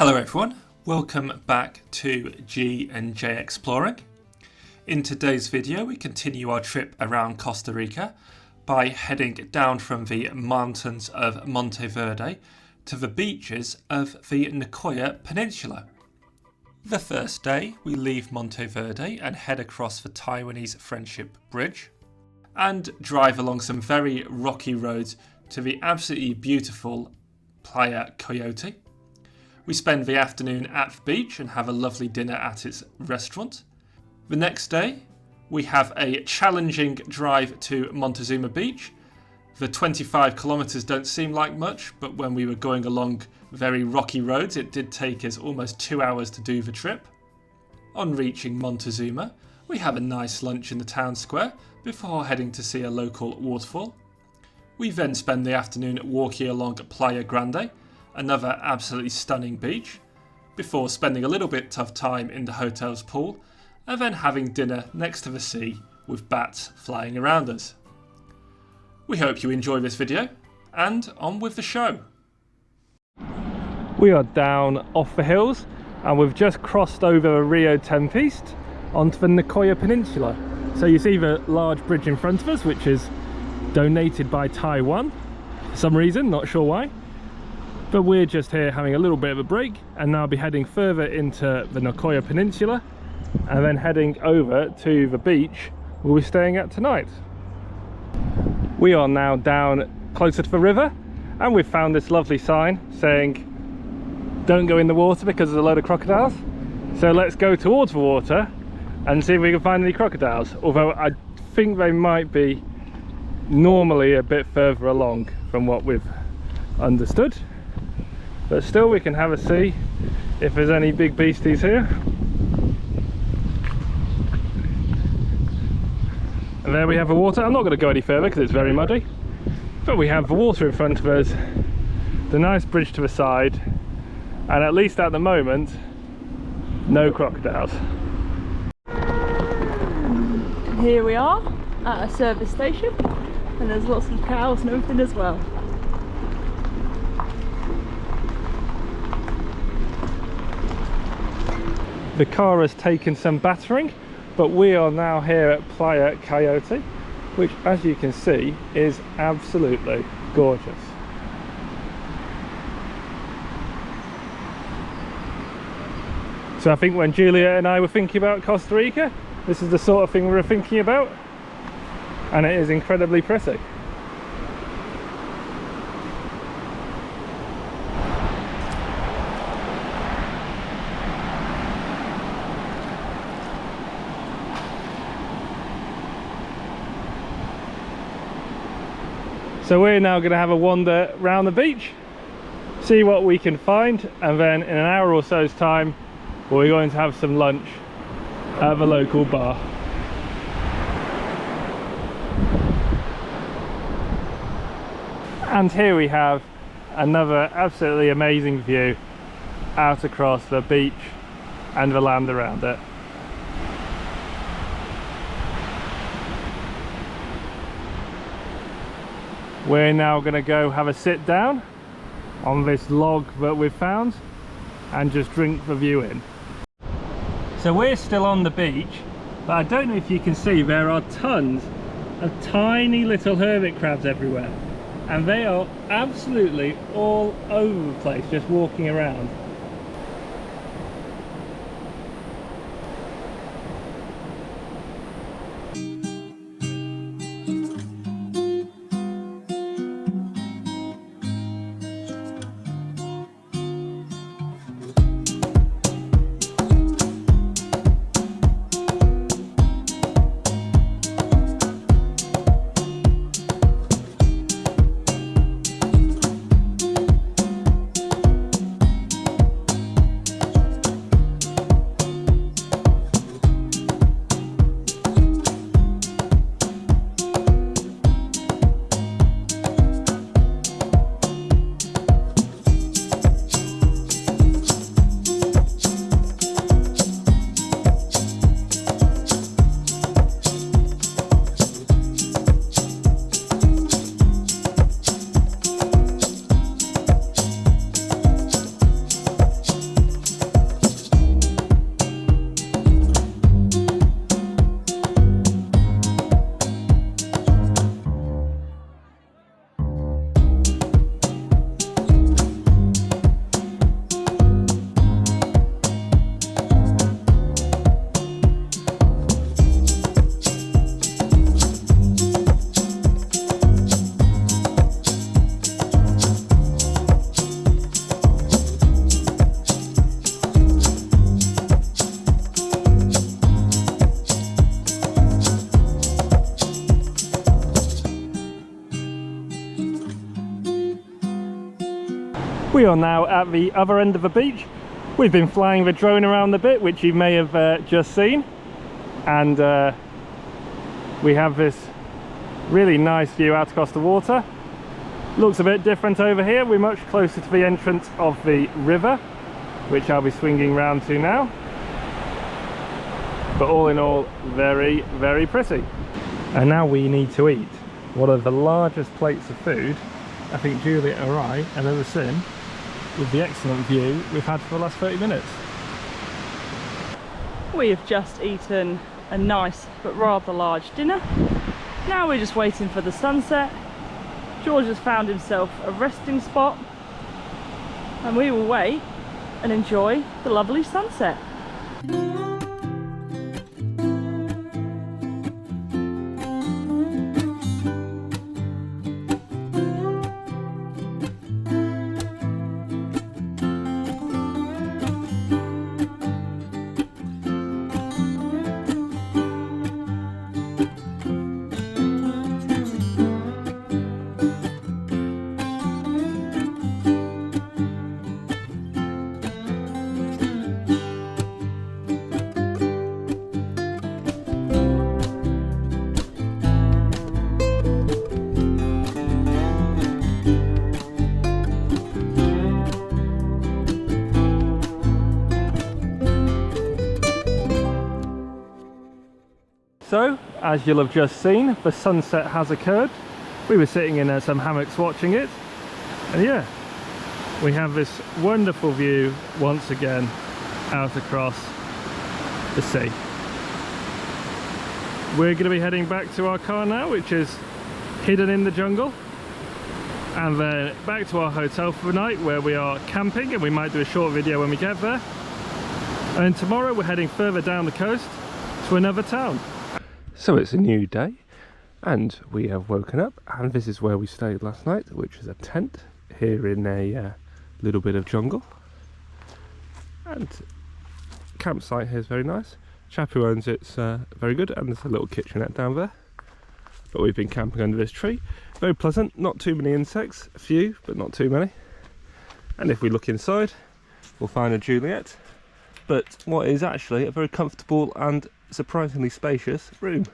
Hello everyone, welcome back to G&J Exploring. In today's video we continue our trip around Costa Rica by heading down from the mountains of Monteverde to the beaches of the Nicoya Peninsula. The first day we leave Monteverde and head across the Taiwanese Friendship Bridge and drive along some very rocky roads to the absolutely beautiful Playa Coyote. We spend the afternoon at the beach and have a lovely dinner at its restaurant. The next day, we have a challenging drive to Montezuma Beach. The 25 kilometres don't seem like much, but when we were going along very rocky roads, it did take us almost 2 hours to do the trip. On reaching Montezuma, we have a nice lunch in the town square before heading to see a local waterfall. We then spend the afternoon walking along Playa Grande, another absolutely stunning beach, before spending a little bit of time in the hotel's pool and then having dinner next to the sea with bats flying around us. We hope you enjoy this video, and on with the show. We are down off the hills and we've just crossed over the Rio Tempest onto the Nicoya Peninsula. So you see the large bridge in front of us, which is donated by Taiwan for some reason, not sure why. But we're just here having a little bit of a break and now be heading further into the Nicoya Peninsula and then heading over to the beach we'll be staying at tonight. We are now down closer to the river and we've found this lovely sign saying don't go in the water because there's a load of crocodiles. So let's go towards the water and see if we can find any crocodiles, although I think they might be normally a bit further along from what we've understood. But still we can have a see if there's any big beasties here. And there we have the water. I'm not going to go any further because it's very muddy. But we have the water in front of us, the nice bridge to the side, and at least at the moment, no crocodiles. Here we are at a service station and there's lots of cows and everything as well. The car has taken some battering, but we are now here at Playa Coyote, which as you can see is absolutely gorgeous. So I think when Julia and I were thinking about Costa Rica, this is the sort of thing we were thinking about, and it is incredibly pretty. So we're now going to have a wander around the beach, see what we can find, and then in an hour or so's time we're going to have some lunch at the local bar. And here we have another absolutely amazing view out across the beach and the land around it. We're now going to go have a sit down on this log that we've found and just drink the view in. So we're still on the beach, but I don't know if you can see there are tons of tiny little hermit crabs everywhere, and they are absolutely all over the place just walking around. We are now at the other end of the beach. We've been flying the drone around a bit, which you may have just seen, and we have this really nice view out across the water. Looks a bit different over here. We're much closer to the entrance of the river, which I'll be swinging round to now. But all in all, very, very pretty. And now we need to eat one of the largest plates of food I think Juliet or I have ever seen, with the excellent view we've had for the last 30 minutes. We have just eaten a nice but rather large dinner. Now we're just waiting for the sunset. George has found himself a resting spot, and we will wait and enjoy the lovely sunset. So, as you'll have just seen, the sunset has occurred. We were sitting in some hammocks watching it, and yeah, we have this wonderful view once again out across the sea. We're going to be heading back to our car now, which is hidden in the jungle, and then back to our hotel for the night, where we are camping, and we might do a short video when we get there. And tomorrow we're heading further down the coast to another town. So it's a new day, and we have woken up, and this is where we stayed last night, which is a tent here in a little bit of jungle. And campsite here is very nice. Chap who owns it's very good, and there's a little kitchenette down there. But we've been camping under this tree. Very pleasant, not too many insects, a few, but not too many. And if we look inside, we'll find a Juliet, but what is actually a very comfortable and surprisingly spacious room.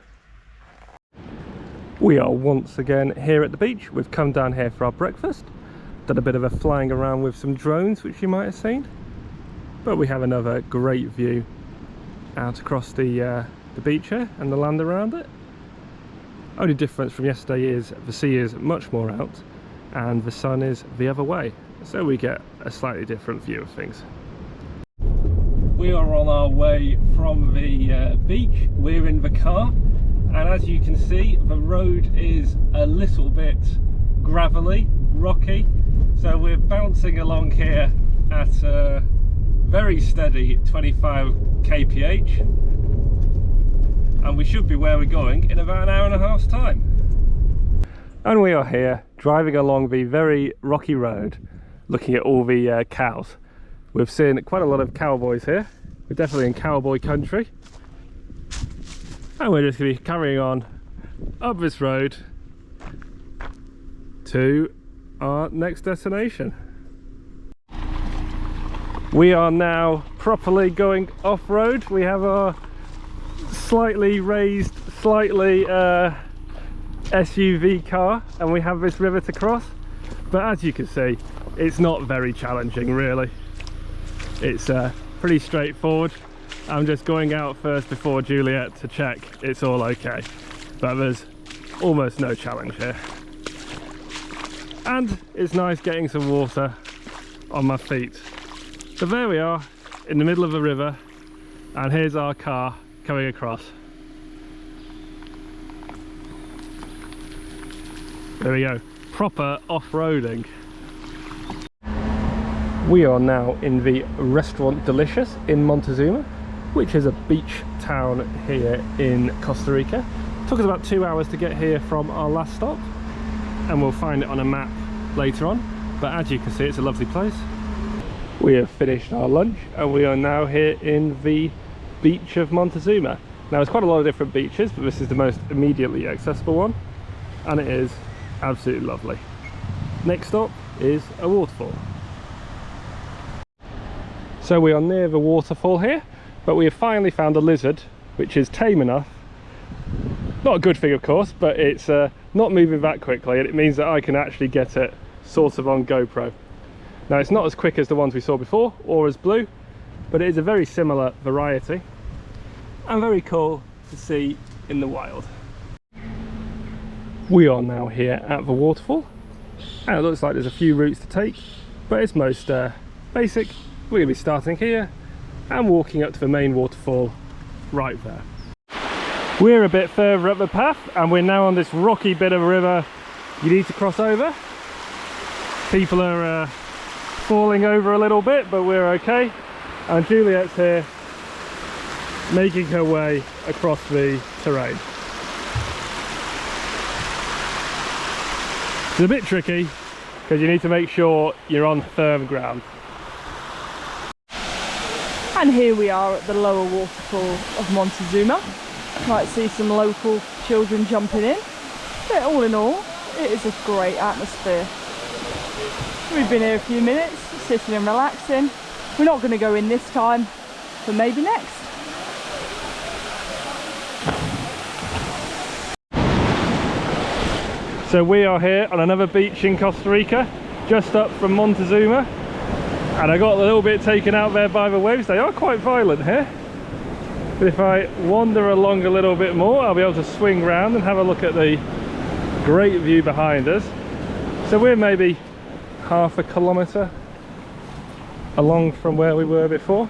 We are once again here at the beach. We've come down here for our breakfast, done a bit of a flying around with some drones, which you might have seen, but we have another great view out across the beach here and the land around it. Only difference from yesterday is the sea is much more out and the sun is the other way, so we get a slightly different view of things. We are on our way from the beach. We're in the car, and as you can see, the road is a little bit gravelly, rocky, so we're bouncing along here at a very steady 25 kph, and we should be where we're going in about an hour and a half's time. And we are here driving along the very rocky road, looking at all the cows. We've seen quite a lot of cowboys here. We're definitely in cowboy country. And we're just going to be carrying on up this road to our next destination. We are now properly going off-road. We have our slightly raised, slightly SUV car, and we have this river to cross. But as you can see, it's not very challenging really. It's pretty straightforward. I'm just going out first before Juliet to check it's all okay, but there's almost no challenge here. And it's nice getting some water on my feet. So there we are in the middle of the river, and here's our car coming across. There we go, proper off-roading. We are now in the restaurant Delicious in Montezuma, which is a beach town here in Costa Rica. It took us about 2 hours to get here from our last stop, and we'll find it on a map later on, but as you can see, it's a lovely place. We have finished our lunch and we are now here in the beach of Montezuma. Now there's quite a lot of different beaches, but this is the most immediately accessible one, and it is absolutely lovely. Next stop is a waterfall. So we are near the waterfall here, but we have finally found a lizard which is tame enough. Not a good thing of course, but it's not moving that quickly, and it means that I can actually get it sort of on GoPro. Now it's not as quick as the ones we saw before or as blue, but it is a very similar variety and very cool to see in the wild. We are now here at the waterfall, and it looks like there's a few routes to take, but it's most basic. We're going to be starting here and walking up to the main waterfall right there. We're a bit further up the path and we're now on this rocky bit of a river you need to cross over. People are falling over a little bit, but we're okay. And Juliet's here making her way across the terrain. It's a bit tricky because you need to make sure you're on firm ground. And here we are at the lower waterfall of Montezuma. Might see some local children jumping in. But all in all, it is a great atmosphere. We've been here a few minutes, sitting and relaxing. We're not going to go in this time, but maybe next. So we are here on another beach in Costa Rica, just up from Montezuma. And I got a little bit taken out there by the waves. They are quite violent here. But if I wander along a little bit more, I'll be able to swing round and have a look at the great view behind us. So we're maybe half a kilometre along from where we were before.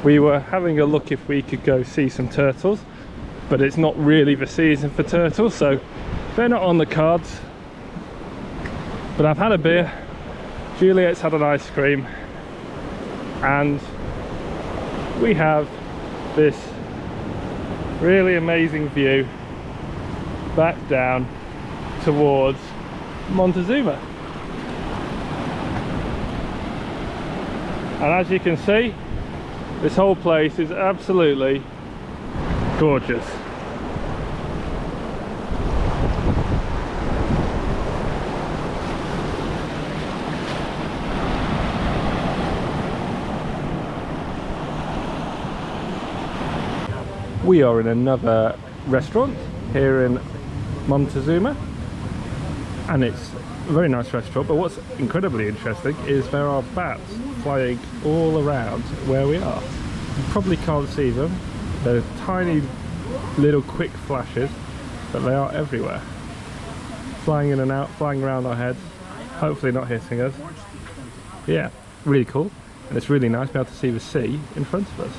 We were having a look if we could go see some turtles, but it's not really the season for turtles, so they're not on the cards. But I've had a beer, Juliet's had an ice cream, and we have this really amazing view back down towards Montezuma. And as you can see, this whole place is absolutely gorgeous. We are in another restaurant here in Montezuma, and it's a very nice restaurant, but what's incredibly interesting is there are bats flying all around where we are. You probably can't see them. They're tiny little quick flashes, but they are everywhere. Flying in and out, flying around our heads, hopefully not hitting us. Yeah, really cool, and it's really nice to be able to see the sea in front of us.